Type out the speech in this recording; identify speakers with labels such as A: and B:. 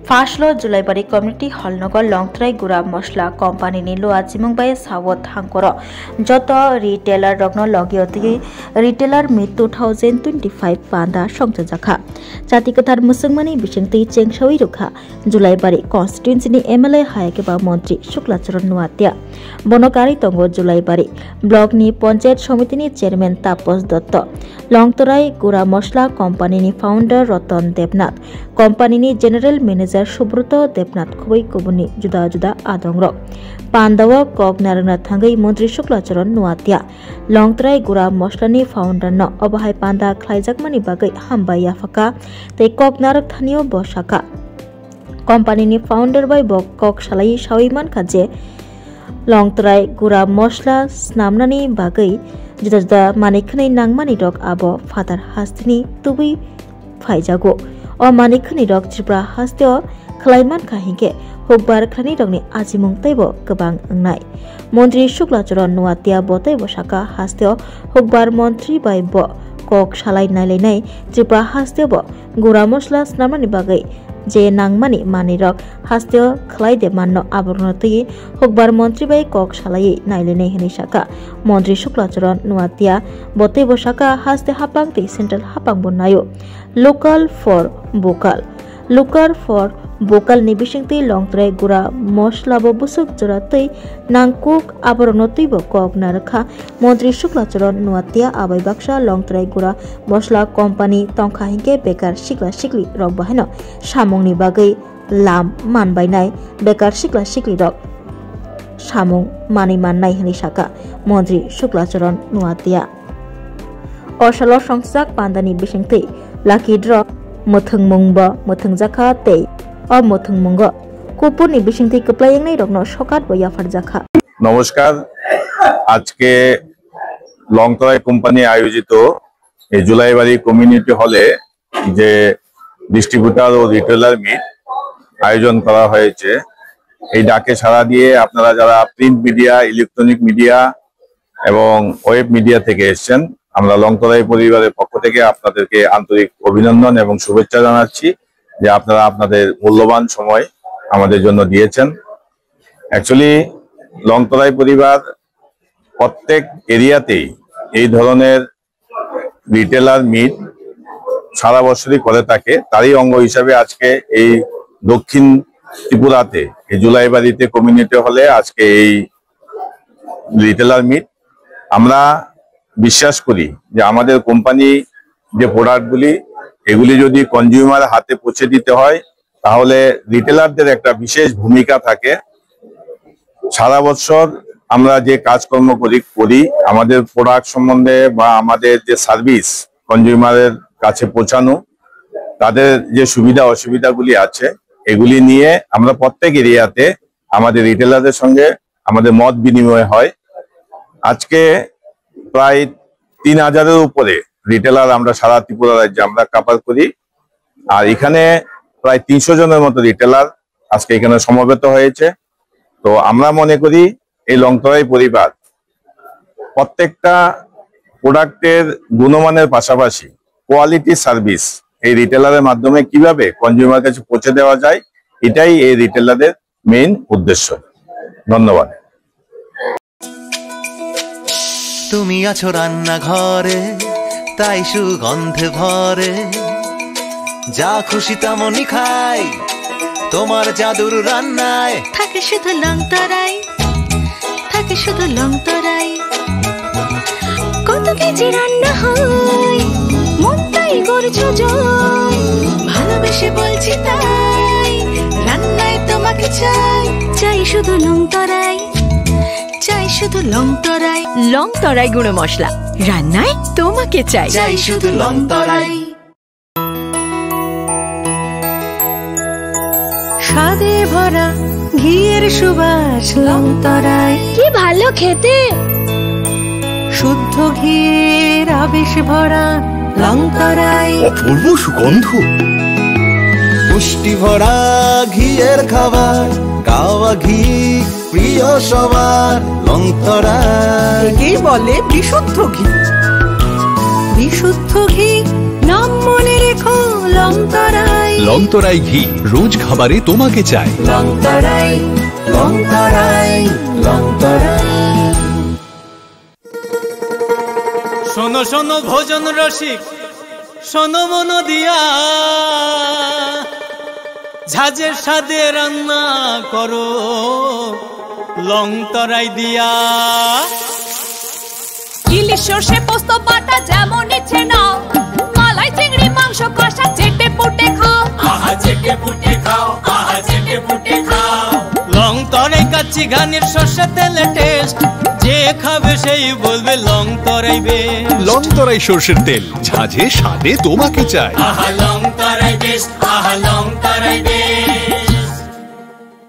A: फार्स्टल जुलाइबारि community हलनगर लंगथ्राई गुरा मसला company नि लोआ चिमुंबाई सावत हांकर जत रिटेलर रग्न लगियति रिटेलर मे 2025 पांदा संजाखा जाति कथार मुसंगमानी बिसिंगति चेंगसावि रुखा जुलाइबारि कन्स्टिट्युएन्सी नि एमएलए हायकेबा मंत्री शुक्लाचरण नुवातिया बनकारी तंगो जुलाइबारि ब्लक नि पंचायत समिति नि चेयरमैन तापस दत्त लंगथराई गुरा मसला कंपनी नि फाउंडर रतन देवनाथ कंपनी नि जनरल मैनेजर सुब्रत देवनाथ खुबै कुबुनि जुदा जुदा आदंग पांडव कक नारंगना थांगै मंत्री शुक्लाचरण नुवातिया लंगथराई गुरा मसलानि फाउंडर न अबहाय पांडा ख्लाइजाकमानि बागै हामबाय याफाका तै कक नारक थानियो बसाका कंपनी नि फाउंडर बाय बक कक सालाई साविमान खाजे लंगथराई गुरा मसला स्नामनानि बागै जुदा जुदा मानिखनै नांमानि रक आबो फादार हास्तिनि तुबै फाइजागो अ मानिखनि रक त्रिपुरा हास्तियो खलाइमान खाहिंगे हुकबार खनि रगनि आजिमुं तैबो गोबां अंनाय मंत्री शुक्लाचरण नुवातिया बतैबो साका हास्तियो हुकबार मंत्री बाय ब कक सालाय नायलायनाय त्रिपुरा हास्तियो गुरा मसला स्नामनानि बागै जे नांमानि मानि रक हास्तियो खलाइदे माननो आबरनतै हुकबार मंत्री बाय कक सालायै नायलायनाय हनै साका मंत्री शुक्लाचरण नुवातिया बतैबो साका हास्ते हापांगति सेंट्रल हापांग बनायो लोकल फॉर बोकल नि बिसिंगति लंगथराई गुरा मसला बो बुसुक जरातै नांकुक आबरनतै बो कक नारखा मंत्री शुक्लाचरण नुवातिया आबाय बाक्सा लंगथराई गुरा मसला कंपनी तंखा हिंगे बेकार सिक्ला सिक्ली रक बाहायनो सामुंनि बागै लाम मानबायनाय बेकार सिक्ला सिक्ली रक सामुं मानि माननाय हनै साका मंत्री शुक्लाचरण नुवातिया असल संसाक पांदानि बिसिंगति लाकी ड्र मथंगमुंग मथंगजाखा तै और मथंगमुंग कुपुरनि बिसिंगति कप्लायंगनाय रगनो सकात बयाफार जाखा।
B: नमस्कार, আজকে লংতরাই কোম্পানি আয়োজিত এই জুলাইবাড়ি কমিউনিটি হলে যে ডিস্ট্রিবিউটর ও রিটেলার মিট আয়োজন করা হয়েছে এই ডাকে সাড়া দিয়ে আপনারা যারা প্রিন্ট মিডিয়া ইলেকট্রনিক মিডিয়া এবং ওয়েব মিডিয়া থেকে এসেছেন আমরা লংতরাই পরিবারের পক্ষ থেকে আপনাদেরকে আন্তরিক অভিনন্দন এবং শুভেচ্ছা জানাচ্ছি যে আপনারা আপনাদের মূল্যবান সময় আমাদের জন্য দিয়েছেন। অ্যাকচুয়ালি লংতরাই পরিবার প্রত্যেক এরিয়াতেই এই ধরনের রিটেলার মিট সারা বছরই করে থাকে, তারই অঙ্গ হিসাবে আজকে এই দক্ষিণ ত্রিপুরাতে এই জুলাইবাড়িতে কমিউনিটি হলে আজকে এই রিটেলার মিট। আমরা বিশ্বাস করি যে আমাদের কোম্পানি যে প্রোডাক্টগুলি এগুলি যদি কনজিউমার হাতে পৌঁছে দিতে হয় তাহলে রিটেলারদের একটা বিশেষ ভূমিকা থাকে। সারা বছর আমরা যে কাজকর্ম করি আমাদের প্রোডাক্ট সম্বন্ধে বা আমাদের যে সার্ভিস কনজিউমারের কাছে পৌঁছানো, তাদের যে সুবিধা অসুবিধাগুলি আছে এগুলি নিয়ে আমরা প্রত্যেক এরিয়াতে আমাদের রিটেলারদের সঙ্গে আমাদের মত বিনিময় হয়। আজকে প্রায় 3000-এর উপরে রিটেলার আমরা সারা ত্রিপুরা রাজ্যে আমরা কাভার করি, আর এখানে প্রায় 300 জনের মতো রিটেলার আজকে এখানে সমবেত হয়েছে। তো আমরা মনে করি এই লংতরাই পরিবার প্রত্যেকটা প্রোডাক্টের গুণমানের পাশাপাশি কোয়ালিটি সার্ভিস এই রিটেলারের মাধ্যমে কিভাবে কনজিউমার কাছে পৌঁছে দেওয়া যায় এটাই এই রিটেলারদের মেইন উদ্দেশ্য। ধন্যবাদ।
C: তুমি আছো রান্না ঘরে তাই সুগন্ধে ভরে, যা খুশি তেমনই খাই তোমার জাদুর রান্নায়
D: থাকে শুধু লংতরাই, থাকে শুধু লংতরাই। কত কেজি রান্না হয় মন তাই করছো জয়, ভালোবেসে বলছি তাই রান্নায় তোমাকে চাই, চাই শুধু লংতরাই, চাই শুধু লংতরাই। লংতরাই গুঁড়ো মশলা রান্নায় তোমাকে চাই, চাই শুধু লংতরাই। স্বাদে ভরা ঘিয়ের সুবাস লংতরাই, কি ভালো খেতে। শুদ্ধ ঘিয়ের আবেশ ভরা লংতরাই,
E: অপূর্ব সুগন্ধ।
C: পুষ্টি ভরা ঘিয়ের খাবার, গাওয়া ঘি প্রিয় সবার লংতরাই।
D: একেই বলে বিশুদ্ধ ঘি। বিশুদ্ধ ঘি নাম মনে রেখো লংতরাই।
E: লংতরাই ঘি রোজ খাবারে তোমাকে চাই।
D: লংতরাই লংতরাই লংতরাই।
F: শোনো শোনো ভোজন রসিক, শোনো মন দিয়া, ঝাঁঝের স্বাদে রান্না করো লংতরাই দিয়া।
G: ইলিশ সর্ষে পোস্ত বাটা যেমন ইচ্ছে নাও, মালাই চিংড়ি মাংস কষা চেটে পুটে খাও,
F: আহা চেটে পুটে খাও, আহা চেটে পুটে খাও। লংতরাই কাচ্চি ঘানির সর্ষে তেলে টেস্ট, যে খাবে সেই বলবে লংতরাই বেস্ট।
E: লংতরাই সর্ষের তেল, ঝাঁঝে স্বাদে তোমাকে চাই।
F: আহা লংতরাই বেস্ট, আহা লংতরাই বেস্ট।